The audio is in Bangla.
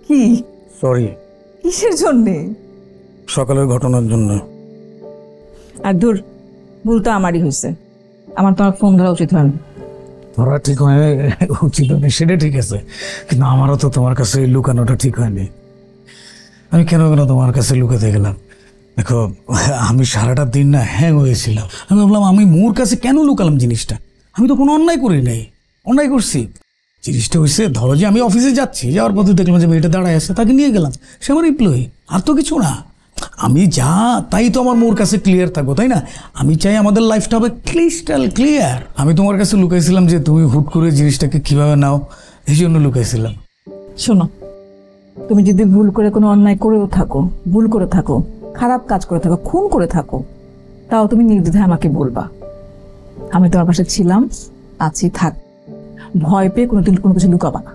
কি? সরি কিসের জন্যে? সকালের ঘটনার জন্য। আর দূর, ভুল তো আমারই হয়েছে। আমার তোমার ফোন ধরা উচিত হয়নি। ধরা ঠিক হয় উচিত হয়নি সেটা ঠিক আছে, কিন্তু আমারও তো তোমার কাছে লুকানোটা ঠিক হয়নি। আমি কেন কেন তোমার কাছে লুকাতে গেলাম? দেখো, আমি সারাটা দিন না হ্যাং হয়েছিলাম। আমি ভাবলাম আমি মোর কাছে কেন লুকালাম জিনিসটা। আমি তো কোনো অন্যায় করি নাই। অন্যায় করছি জিনিসটা হয়েছে, ধরো যে আমি অফিসে যাচ্ছি, যাওয়ার পথে দেখলাম যে মেয়েটা দাঁড়ায় আছে, তাকে নিয়ে গেলাম। সে আমার এমপ্লয়ি, আর তো কিছু না। আমি যা তাই তো আমার মোর কাছে ক্লিয়ার থাকবো, তাই না? আমি চাই আমাদের লাইফটা হবে ক্রিস্টাল ক্লিয়ার। আমি তোমার কাছে লুকাইছিলাম যে তুমি হুট করে জিনিসটাকে কিভাবে নাও, এই জন্য লুকাইছিলাম। শোনো, তুমি যদি ভুল করে কোনো অন্যায় করেও থাকো, ভুল করে থাকো, খারাপ কাজ করে থাকো, খুন করে থাকো, তাও তুমি নির্দ্বিধায় আমাকে বলবা। আমি তোমার পাশে ছিলাম, আছি, থাক। ভয় পেয়ে কোনোদিন কোনো কিছু লুকাবা না।